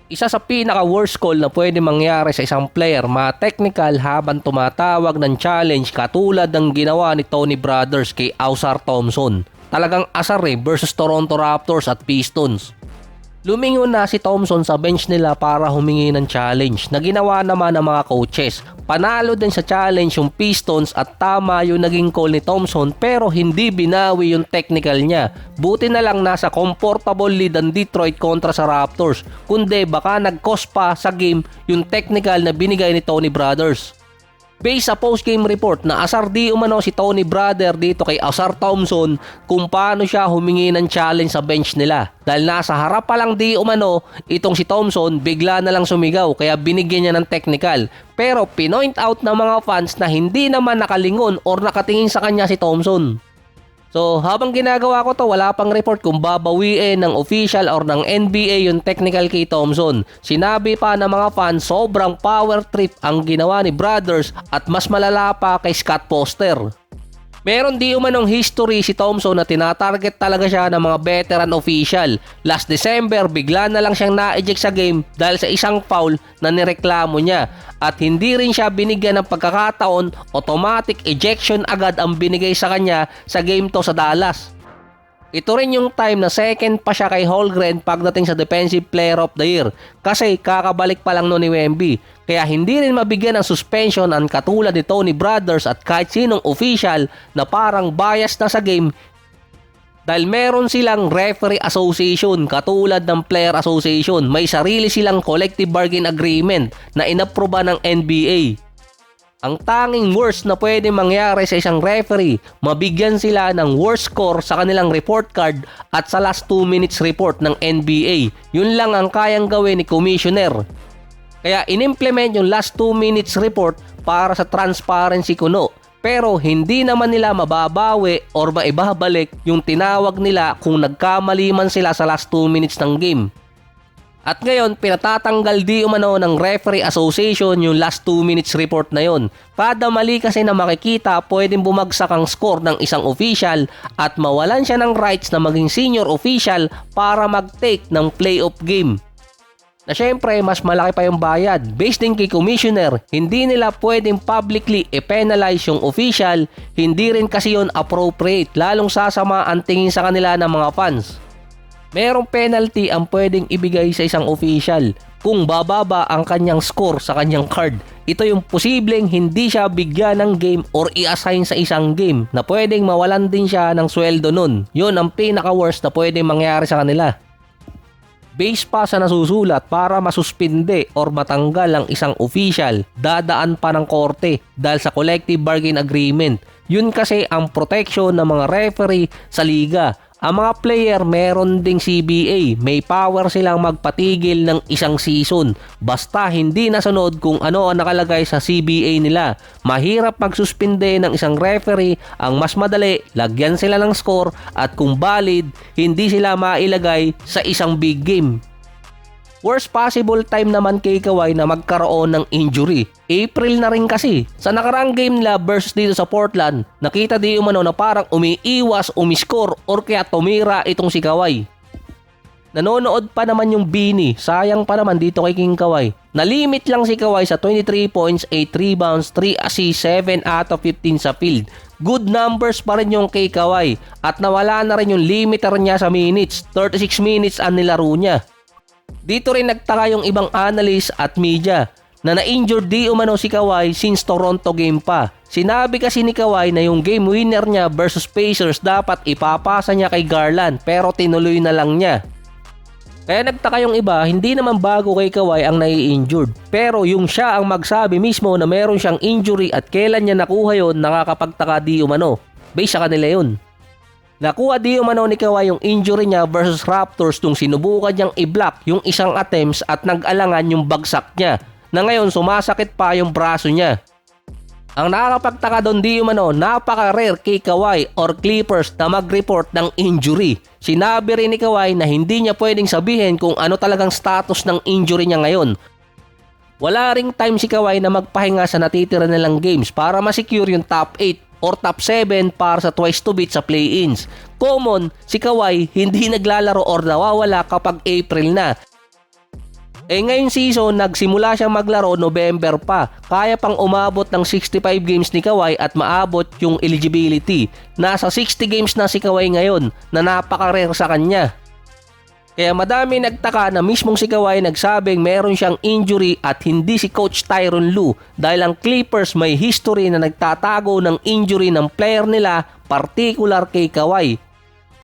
Isa sa pinaka-worst call na pwede mangyari sa isang player, ma-technical habang tumatawag ng challenge katulad ng ginawa ni Tony Brothers kay Ausar Thompson. Talagang asar versus Toronto Raptors at Pistons. Lumingon na si Thompson sa bench nila para humingi ng challenge na ginawa naman ng mga coaches. Panalo din sa challenge yung Pistons at tama yung naging call ni Thompson pero hindi binawi yung technical niya. Buti na lang nasa comfortable lead ang Detroit kontra sa Raptors. Kundi baka nag-cost pa sa game yung technical na binigay ni Tony Brothers. Based sa post-game report na asar di umano si Tony Brother dito kay Ausar Thompson kung paano siya humingi ng challenge sa bench nila. Dahil nasa harap pa lang di umano itong si Thompson, bigla na lang sumigaw kaya binigyan niya ng technical. Pero pinoint out ng mga fans na hindi naman nakalingon or nakatingin sa kanya si Thompson. So habang ginagawa ko to, wala pang report kung babawiin ng official or ng NBA yung technical kay Thompson. Sinabi pa ng mga fans sobrang power trip ang ginawa ni Brothers at mas malala pa kay Scott Foster. Meron di umanong history si Thompson na tinatarget talaga siya ng mga veteran official. Last December, bigla na lang siyang na-eject sa game dahil sa isang foul na nireklamo niya. At hindi rin siya binigyan ng pagkakataon, automatic ejection agad ang binigay sa kanya sa game to sa Dallas. Ito rin yung time na second pa siya kay Holmgren pagdating sa Defensive Player of the Year kasi kakabalik pa lang noon ni Wemby. Kaya hindi rin mabigyan ng suspension ang katulad ni Tony Brothers at kahit sinong official na parang bias na sa game dahil meron silang referee association katulad ng player association. May sarili silang collective bargain agreement na inaproba ng NBA. Ang tanging worst na pwede mangyari sa isang referee, mabigyan sila ng worst score sa kanilang report card at sa last 2 minutes report ng NBA. Yun lang ang kayang gawin ni Commissioner. Kaya inimplement yung last 2 minutes report para sa transparency kuno. Pero hindi naman nila mababawi or maibabalik yung tinawag nila kung nagkamali man sila sa last 2 minutes ng game. At ngayon, pinatatanggal di umano ng Referee Association yung last 2 minutes report na yon. Kada mali kasi na makikita, pwedeng bumagsak ang score ng isang official at mawalan siya ng rights na maging senior official para mag-take ng playoff game. Na syempre, mas malaki pa yung bayad. Based din kay Commissioner, hindi nila pwedeng publicly i-penalize yung official, hindi rin kasi yon appropriate, lalong sasama ang tingin sa kanila ng mga fans. Merong penalty ang pwedeng ibigay sa isang official kung bababa ang kanyang score sa kanyang card. Ito yung posibleng hindi siya bigyan ng game or i-assign sa isang game na pwedeng mawalan din siya ng sweldo nun. Yun ang pinaka-worst na pwedeng mangyari sa kanila. Base pa sa nasusulat para masuspinde or matanggal ang isang official, dadaan pa ng korte dahil sa collective bargain agreement. Yun kasi ang protection ng mga referee sa liga. Ang mga player meron ding CBA, may power silang magpatigil ng isang season basta hindi nasunod kung ano ang nakalagay sa CBA nila. Mahirap magsuspinde ng isang referee, ang mas madali, lagyan sila ng score at kung valid, hindi sila mailagay sa isang big game. Worst possible time naman kay Kawhi na magkaroon ng injury. April na rin kasi. Sa nakaraang game nila versus dito sa Portland, nakita di umano na parang umiiwas, umiscore or kaya tumira itong si Kawhi. Nanonood pa naman yung Bini. Sayang pa naman dito kay King Kawhi. Nalimit lang si Kawhi sa 23 points, 8 rebounds, 3 assists, 7 out of 15 sa field. Good numbers pa rin yung kay Kawhi at nawala na rin yung limiter niya sa minutes. 36 minutes ang nilaro niya. Dito rin nagtaka yung ibang analyst at media na na-injured di umano si Kawhi since Toronto game pa. Sinabi kasi ni Kawhi na yung game winner niya versus Pacers dapat ipapasa niya kay Garland pero tinuloy na lang niya. Kaya nagtaka yung iba, hindi naman bago kay Kawhi ang nai-injured. Pero yung siya ang magsabi mismo na meron siyang injury at kailan niya nakuha yon, nakakapagtaka di umano. Base sa kanila yun. Nakuha di umano ni Kawhi yung injury niya versus Raptors nung sinubukan niyang i-block yung isang attempts at nag-alangan yung bagsak niya na ngayon sumasakit pa yung braso niya. Ang nakakapagtaka doon di umano, napaka-rare kay Kawhi or Clippers na mag-report ng injury. Sinabi rin ni Kawhi na hindi niya pwedeng sabihin kung ano talagang status ng injury niya ngayon. Wala ring time si Kawhi na magpahinga sa natitira nilang games para ma-secure yung top 8 or top 7 para sa twice to beat sa play-ins. Common, si Kawhi hindi naglalaro or nawawala kapag April na. Ngayong season, nagsimula siyang maglaro November pa. Kaya pang umabot ng 65 games ni Kawhi at maabot yung eligibility. Nasa 60 games na si Kawhi ngayon na napaka-rare sa kanya. Kaya madami nagtaka na mismong si Kawhi nagsabing meron siyang injury at hindi si Coach Tyronn Lue dahil ang Clippers may history na nagtatago ng injury ng player nila, particular kay Kawhi.